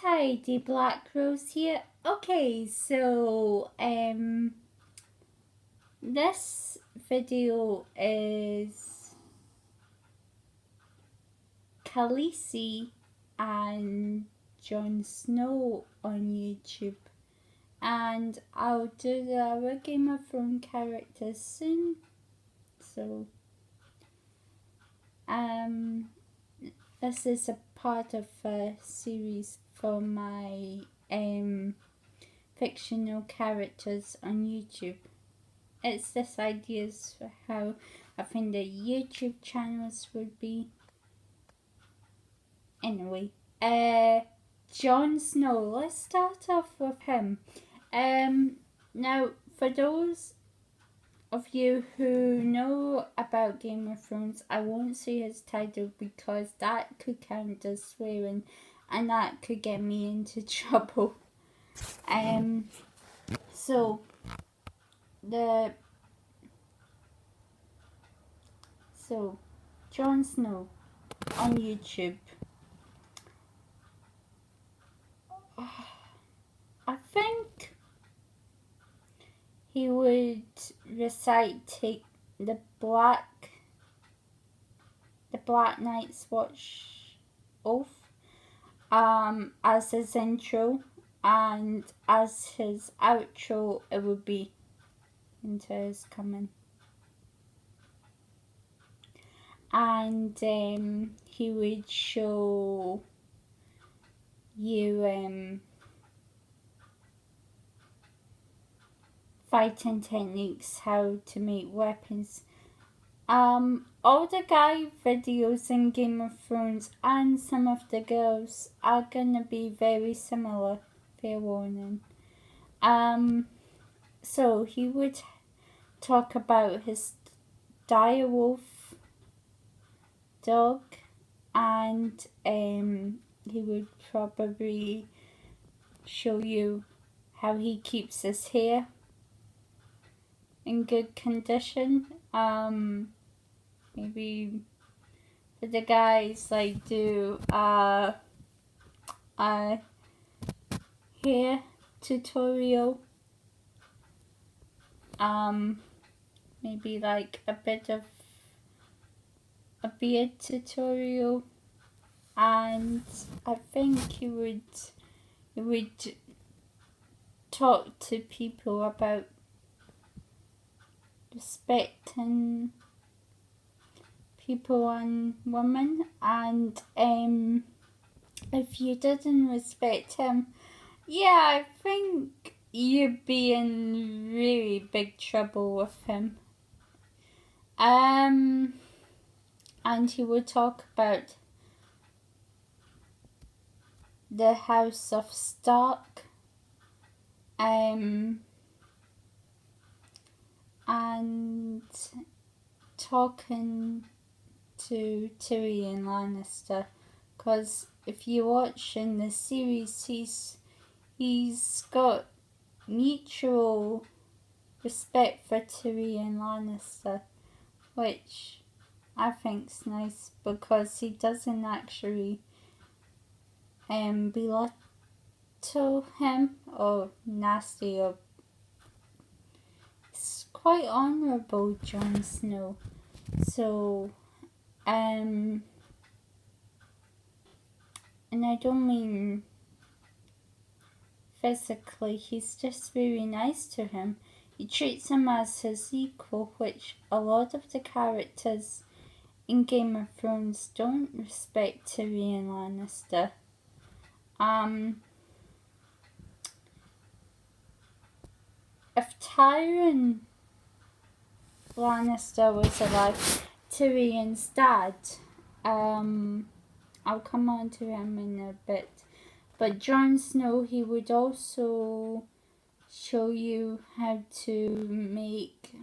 Tidy Black Rose here. Okay, so this video is Khaleesi and Jon Snow on YouTube, and I'll do the other Game of Thrones characters soon. So this is a part of a series for my fictional characters on YouTube. It's this ideas for how I think the YouTube channels would be. Anyway, Jon Snow. Let's start off with him. Now, for those of you who know about Game of Thrones, I won't say his title because that could count as swearing, and that could get me into trouble. So Jon Snow on YouTube. I think he would take the Black Knight's Watch oath as his intro, and as his outro it would be into his coming. And he would show you fighting techniques, how to make weapons. All the guy videos in Game of Thrones and some of the girls are gonna be very similar, fair warning. So he would talk about his direwolf dog, and he would probably show you how he keeps his hair in good condition. Maybe for the guys, like do a hair tutorial. Maybe like a bit of a beard tutorial, and I think he would talk to people about respecting people and women, and if you didn't respect him, yeah, I think you'd be in really big trouble with him. And he would talk about the House of Stark, and talking to Tyrion Lannister, because if you watch in the series, he's got mutual respect for Tyrion Lannister, which I think's nice because he doesn't actually belittle him or nasty, or it's quite honourable, Jon Snow. So and I don't mean physically, he's just very nice to him. He treats him as his equal, which a lot of the characters in Game of Thrones don't respect Tyrion Lannister. If Tyrion Lannister was alive, Tyrion's dad, I'll come on to him in a bit, but Jon Snow, he would also show you how to make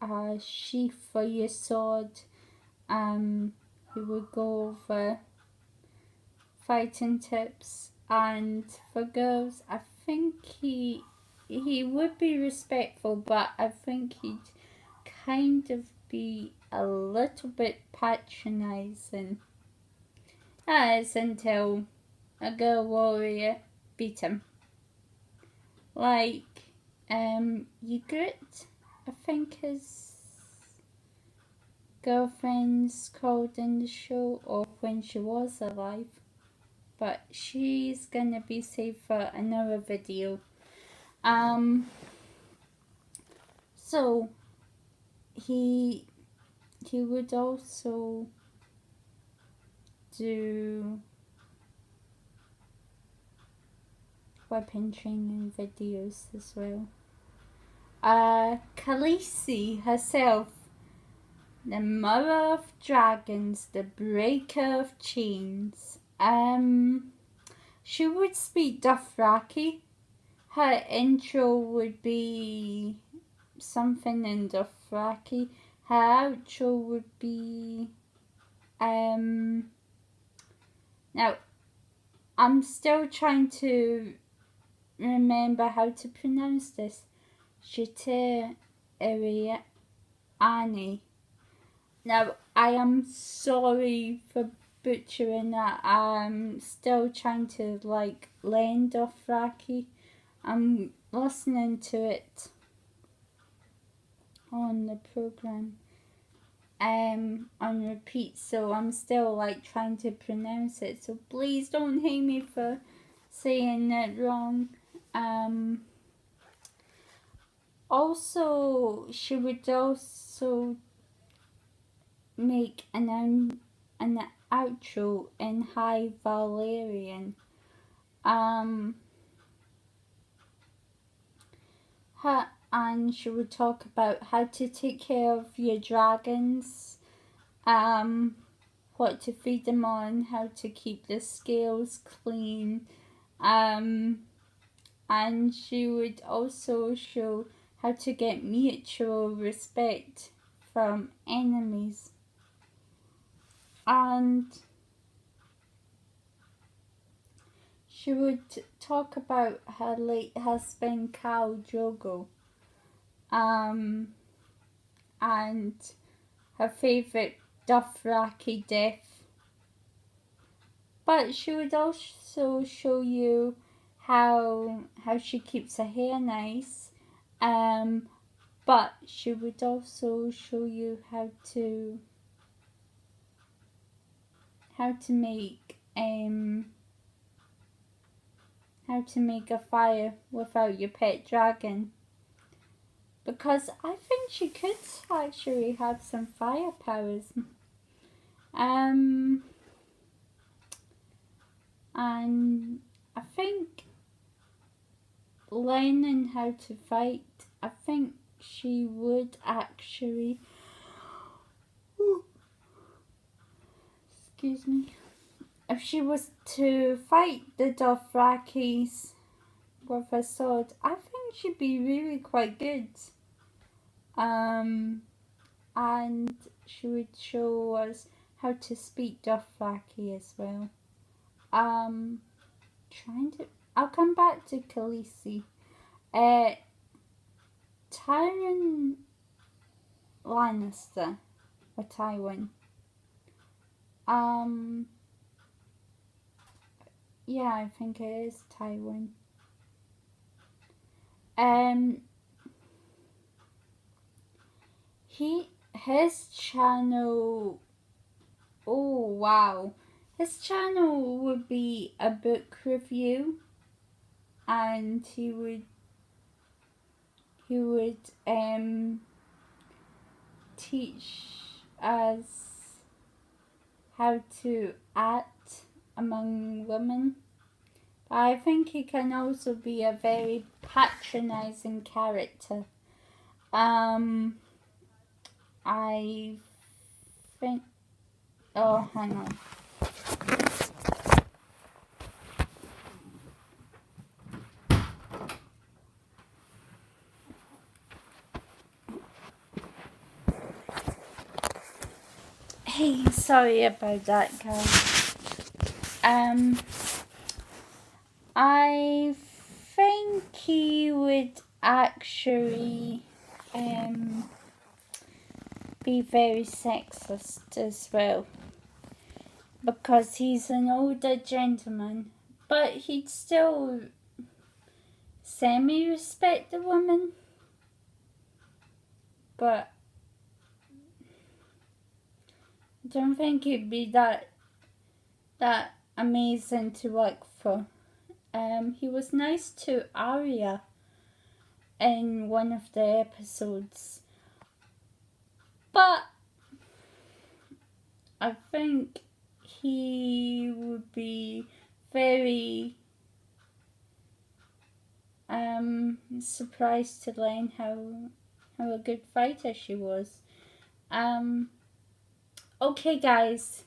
a sheath for your sword. He would go over fighting tips, and for girls, I think he would be respectful, but I think he'd kind of be a little bit patronizing. That is until a girl warrior beat him. Like, Ygritte, I think his girlfriend's called in the show, or when she was alive. But she's gonna be saved for another video. So he would also do weapon training videos as well. Khaleesi herself, the mother of dragons, the breaker of chains. She would speak Dothraki. Her intro would be something in Dothraki. Her outro would be now I'm still trying to remember how to pronounce this. Shite Ariani. Now I am sorry for butchering that. I'm still trying to learn Dothraki. I'm listening to it on the program on repeat, so I'm still trying to pronounce it, so please don't hate me for saying it wrong. Also, she would also make an outro in High Valyrian. And she would talk about how to take care of your dragons, what to feed them on, how to keep the scales clean, and she would also show how to get mutual respect from enemies. And she would talk about her late husband Khal Drogo, and her favourite Dothraki death. But she would also show you how she keeps her hair nice. But she would also show you how to make a fire without your pet dragon. Because I think she could actually have some fire powers. And I think learning how to fight, I think she would actually, excuse me, if she was to fight the Dothrakis with a sword, I think she'd be really quite good. And she would show us how to speak Dothraki as well. I'll come back to Khaleesi. Tyrion Lannister, or Tywin. Yeah, I think it is Tywin. His channel, oh wow, his channel would be a book review, and he would teach us how to act among women. But I think he can also be a very patronizing character. I think, oh, hang on. Hey, sorry about that, guys. I think he would actually be very sexist as well, because he's an older gentleman, but he'd still semi-respect the woman. But I don't think he'd be that amazing to work for. He was nice to Arya in one of the episodes, but I think he would be very surprised to learn how a good fighter she was. Okay guys,